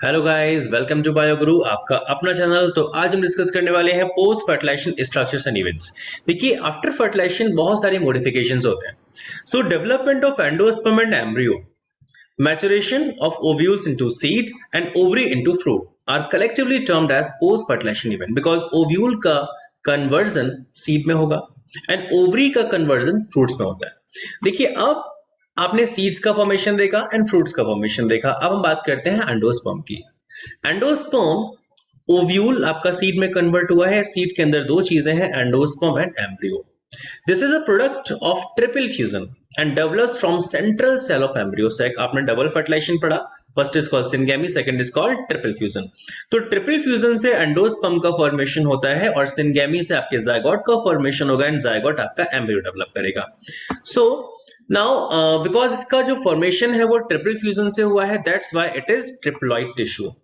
Hello guys, welcome to बायोगुरु, आपका अपना channel. तो आज हम डिस्कस करने वाले हैं post fertilization structures and events. देखिए, आफ्टर फर्टिलाइजेशन बहुत सारे मॉडिफिकेशंस होते हैं। So development of endosperm and embryo, maturation of ovules into seeds and ovary into fruit are collectively termed as post fertilization event because ovule का conversion seed में होगा and ovary का conversion fruits में होता है। देखिए, अब आपने सीड्स का फॉर्मेशन देखा एंड फ्रूट्स का फॉर्मेशन देखा। अब हम बात करते हैं एंडोस्पर्म की। एंडोस्पर्म ओव्यूल आपका सीड में कन्वर्ट हुआ है। सीड के अंदर दो चीजें हैं, endosperm and embryo. This is a product of triple fusion and develops from central cell of embryo sac. आपने डबल फर्टिलाइजेशन पढ़ा, first is called syngamy, second is called triple fusion. तो ट्रिपल फ्यूजन से endosperm का formation होता है और syngamy से आपके जायगोट का फॉर्मेशन होगा एंड जायगोट आपका एम्ब्रियो डेवलप करेगा। सो नाउ बिकॉज इसका जो फॉर्मेशन है वो ट्रिपल फ्यूजन से हुआ है, that's why it is triploid tissue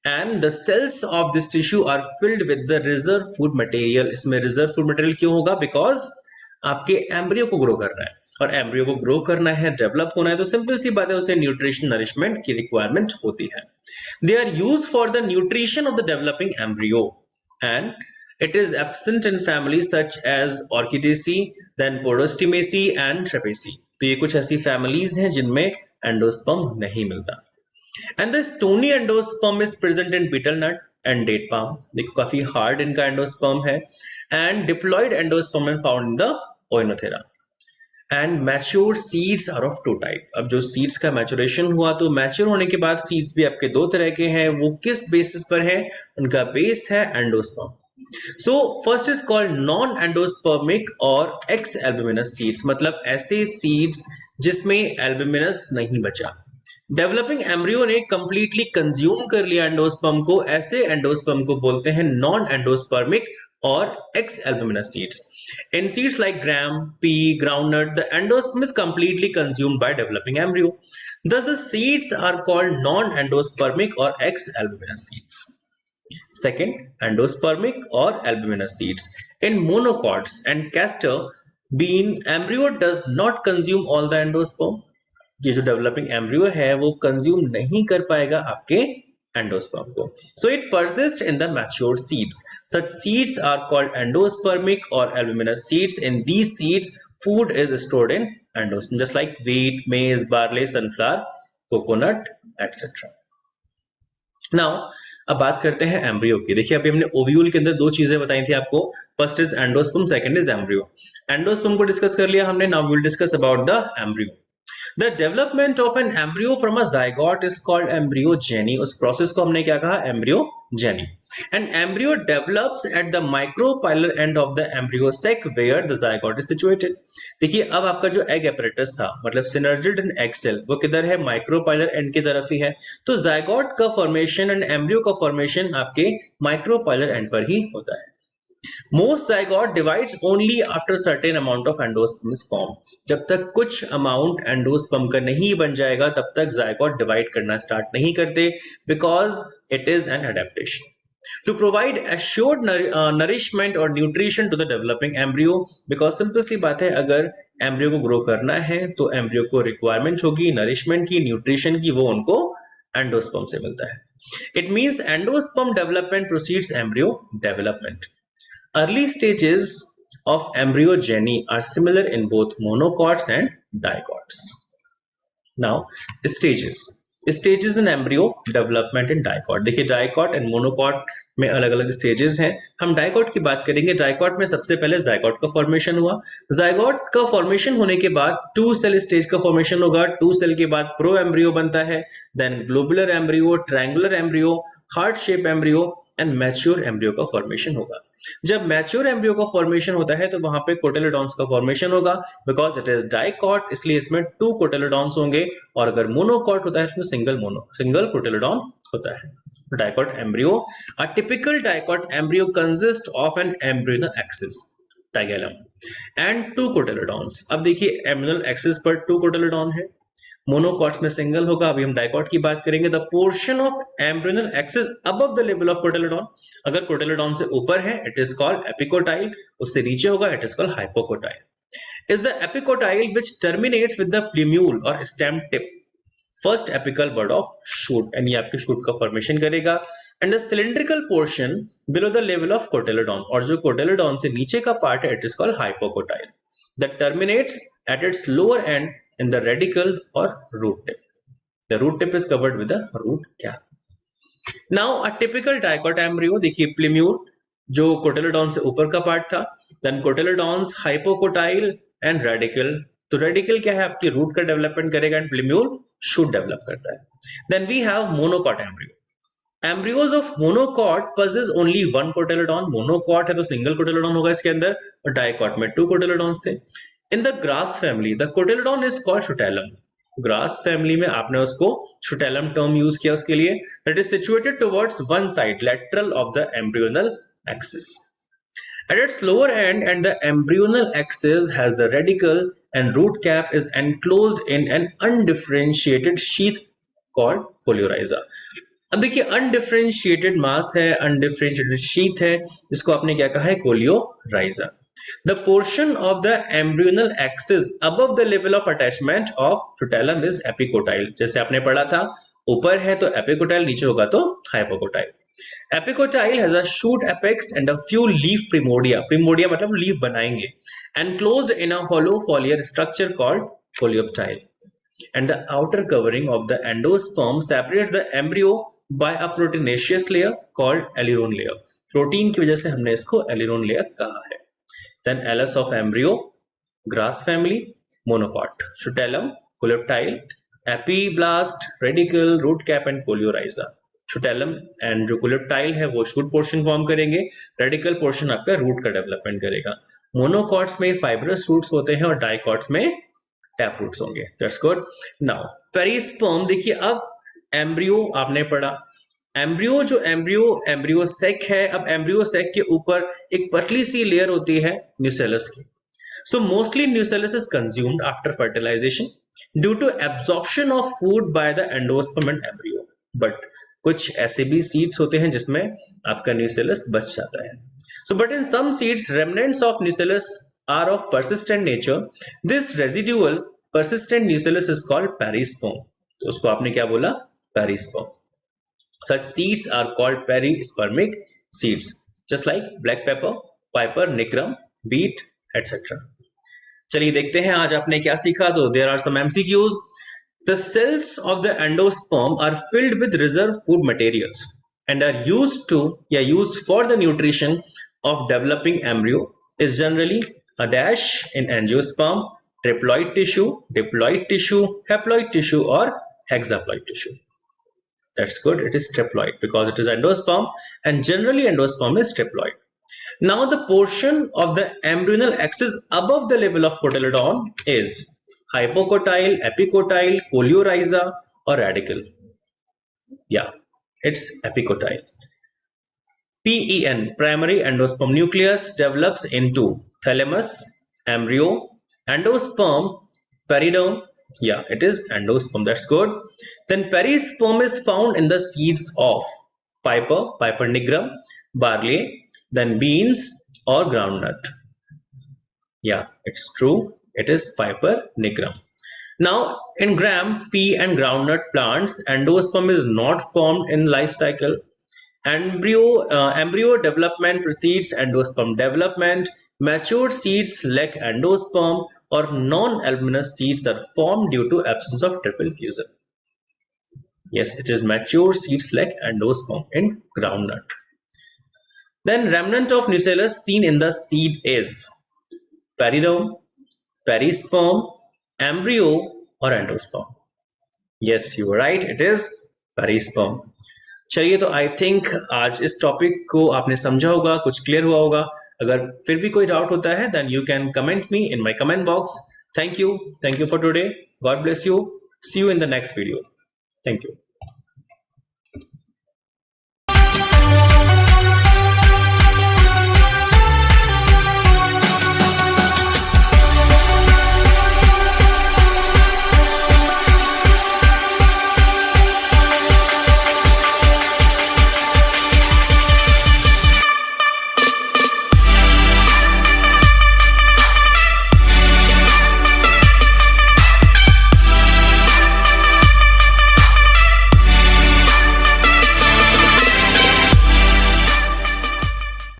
and the cells of this tissue are filled with the reserve food material। इसमें reserve food material क्यों होगा? Because आपके एम्ब्रियो को ग्रो करना है और एम्ब्रियो को ग्रो करना है, डेवलप होना है, तो सिंपल सी बात है, उसे न्यूट्रिशन नरिशमेंट की रिक्वायरमेंट होती है। They are used for the nutrition of the developing embryo and it is absent in families such as Orchidaceae, then Porostimacea and Trapezae। तो ये कुछ ऐसी फैमिलीज हैं जिनमें एंडोस्पर्म नहीं मिलता। And the stony endosperm is present in betel nut and date palm। देखो काफी हार्ड इनका एंडोस्पर्म है। And diploid endosperm is found in the Oenothera। And mature seeds are of two type। अब जो सीड्स का maturation हुआ, तो mature होने के बाद सीड्स भी आपके दो तरह के हैं। वो किस बेसिस पर है? उनका बेस है endosperm. So first is called non endospermic और एक्स एल्बुमिनस सीड्स, मतलब ऐसे सीड्स जिसमें एल्बुमिनस नहीं बचा। डेवलपिंग एम्ब्रियो ने कंप्लीटली कंज्यूम कर लिया एंडोस्पर्म को, ऐसे एंडोस्पर्म को बोलते हैं नॉन एंडोस्पर्मिक और x albuminous seeds. In seeds like gram, pea, groundnut, the endosperm is completely consumed by developing embryo. Thus, the seeds are called non-endospermic or ex-albuminous seeds. Second, endospermic or albuminous seeds. In monocots and castor bean, embryo does not consume all the endosperm। ये जो developing embryo है वो consume नहीं कर पाएगा आपके endosperm को। So it persist in the mature seeds. Such seeds are called endospermic और albuminous seeds. In these seeds food is stored in endosperm, just like wheat, maize, barley, sunflower, coconut etcetera. Now अब बात करते हैं embryo की। देखिए, अभी हमने ovule के अंदर दो चीजें बताई थी आपको, first is endosperm, second is embryo. Endosperm को डिस्कस कर लिया हमने, now we will discuss about the embryo. The development of an embryo from a zygote is called embryogeny। उस प्रोसेस को हमने क्या कहा? embryogeny। And embryo develops at the micropylar end of the embryo sac where the zygote is situated। देखिए, अब आपका जो egg apparatus था, मतलब सिनर्जिड एंड एग सेल, वो किधर है? माइक्रोपाइलर एंड की तरफ ही है। तो जायगोट का फॉर्मेशन एंड एम्ब्रियो का फॉर्मेशन आपके माइक्रोपाइलर एंड पर ही होता है। Most zygote divides only after certain amount of endosperm is formed। जब तक कुछ अमाउंट एंडोस्पर्म का नहीं बन जाएगा तब तक जायगोट डिवाइड करना स्टार्ट नहीं करते, because it is an adaptation to provide assured nourishment और nutrition to the developing embryo। because simple सी बात है, अगर एम्ब्रियो को ग्रो करना है तो एम्ब्रियो को रिक्वायरमेंट होगी नरिशमेंट की, न्यूट्रिशन की, वो उनको एंडोस्पर्म से मिलता है। It means endosperm development proceeds embryo development. Early stages of embryogeny are similar in both monocots and dicots। Now, stages in embryo development in dicot। देखिए, डाइकॉट एंड मोनोकॉट में अलग अलग स्टेजेस हैं। हम डाइकॉट की बात करेंगे। डाइकॉट में सबसे पहले जायगोट का फॉर्मेशन हुआ। जायगोट का फॉर्मेशन होने के बाद टू सेल स्टेज का फॉर्मेशन होगा। टू सेल के बाद प्रो एम्ब्रियो बनता है, then globular embryo, triangular embryo, heart shape embryo and mature embryo का फॉर्मेशन होगा। जब मैच्योर एम्ब्रियो का फॉर्मेशन होता है तो वहां पे कोटिलेडॉन्स का फॉर्मेशन होगा, बिकॉज इट इज डाइकॉट, इसलिए इसमें टू कोटिलेडॉन्स होंगे। और अगर मोनोकॉट होता है इसमें सिंगल कोटिलेडॉन होता है। Dicot embryo, a typical dicot embryo consist of an embryonal axis tigellum and two cotyledons. अब देखिए, एम्ब्रियोनल एक्सिस पर टू कोटिलेडॉन है, मोनोकॉट्स में सिंगल होगा। अभी हम डाइकॉट की बात करेंगे। The portion of embryonal axis above the level of cotyledon, अगर कोटिलेडॉन से ऊपर है इट इज कॉल्ड एपिकोटाइल, उससे नीचे होगा it is called hypocotyl. Is the epicotyl which terminates with the plumule और stem tip. First apical bud of shoot, and ये आपके शूट का फॉर्मेशन करेगा. And the cylindrical portion below the level of cotyledon, और जो cotyledon से नीचे का पार्ट है, it is called hypocotyl, that terminates at its lower end in the radicle और root tip. The root tip is covered with the root cap. Now a typical dicot embryo, देखिए plumule जो cotyledon से ऊपर का part था, then cotyledons, hypocotyl and radicle. तो radicle क्या है, आपकी रूट का डेवलपमेंट करेगा, एंड प्लीम्यूल शूट डेवलप करता है. Then we have monocot embryo. Embryos of monocot possess only one cotyledon. Monocot है तो सिंगल कोटिलेडॉन होगा इसके अंदर, और डाइकॉट में 2 कोटिलेडॉन्स थे. In the grass family the cotyledon is called scutellum. Grass family में आपने उसको शुटेलम टर्म यूज किया उसके लिए. That is situated towards one side lateral of the embryonal axis. At its lower end and the embryonal axis has the radicle and root cap is enclosed in an undifferentiated sheath called coleorhiza. अब देखिए undifferentiated मास है, undifferentiated sheath है, इसको आपने क्या कहा है, coleorhiza. The portion of the embryonal axis above the level of attachment of frotalum is epicotyle. जैसे आपने पढ़ा था, ऊपर है तो epicotyle, नीचे होगा तो hypocotyle. Epicotyle has a shoot apex and a few leaf primordia. Primordia मतलब leaf बनाएंगे. Enclosed in a hollow foliar structure called coleoptile. And the outer covering of the endosperm separates the embryo by a proteinaceous layer called aileron layer. Protein की वजह से हमने इसको aileron layer कहा है. Then Alus of embryo, grass family, monocot, scutellum, coleoptile, epiblast, radicle, root cap and coleorhiza. Scutellum and जो coleoptile है वो shoot portion फॉर्म करेंगे, radical portion आपका root का डेवलपमेंट करेगा. मोनोकॉट्स में फाइब्रस रूट्स होते हैं और डाइकॉट्स में टैप रूट्स होंगे. That's good. नाउ पेरिस्पर्म, देखिए अब एम्ब्रियो आपने पढ़ा, एम्ब्रियो जो एम्ब्रियो सेक है. अब एम्ब्रियो सेक के ऊपर एक पतली सी लेयर होती है न्यूसेलस की. So mostly nucellus is consumed after fertilization due to absorption of food by the endosperm and embryo. But कुछ ऐसे भी सीड्स होते हैं जिसमें आपका न्यूसेलस बच जाता है. So but in some seeds remnants of nucellus are of persistent nature. This residual persistent nucellus is called perisperm. तो उसको आपने क्या बोला, perisperm. Such seeds are called perispermic seeds, just like black pepper, piper, nigrum, beet, etc. चलिए देखते हैं आज आपने क्या सीखा. तो there are some MCQs. The cells of the endosperm are filled with reserved food materials and are used for the nutrition of developing embryo. Is generally a dash in angiosperm, triploid tissue, diploid tissue, haploid tissue or hexaploid tissue. That's good. It is triploid because it is endosperm, and generally endosperm is triploid. Now the portion of the embryonal axis above the level of cotyledon is hypocotyle, epicotyle, coleorhiza or radical. Yeah, it's epicotyle. PEN, primary endosperm nucleus, develops into thalamus, embryo, endosperm, periderm. Yeah, it is endosperm. That's good. Then perisperm is found in the seeds of piper nigrum, barley, then beans or groundnut. Yeah, it's true. It is piper nigrum. Now, in gram, pea and groundnut plants, endosperm is not formed in life cycle. Embryo development precedes endosperm development. Mature seeds lack endosperm, or non-albuminous seeds are formed due to absence of triple fusion. Yes, it is mature seeds lack endosperm in groundnut. Then remnant of nucellus seen in the seed is periderm, perisperm, embryo or endosperm. Yes, you were right. It is perisperm. चलिए, तो I think आज इस topic को आपने समझा होगा, कुछ clear हुआ होगा. अगर फिर भी कोई डाउट होता है then you can comment me in my comment box. Thank you for today. God bless you. See you in the next video. Thank you.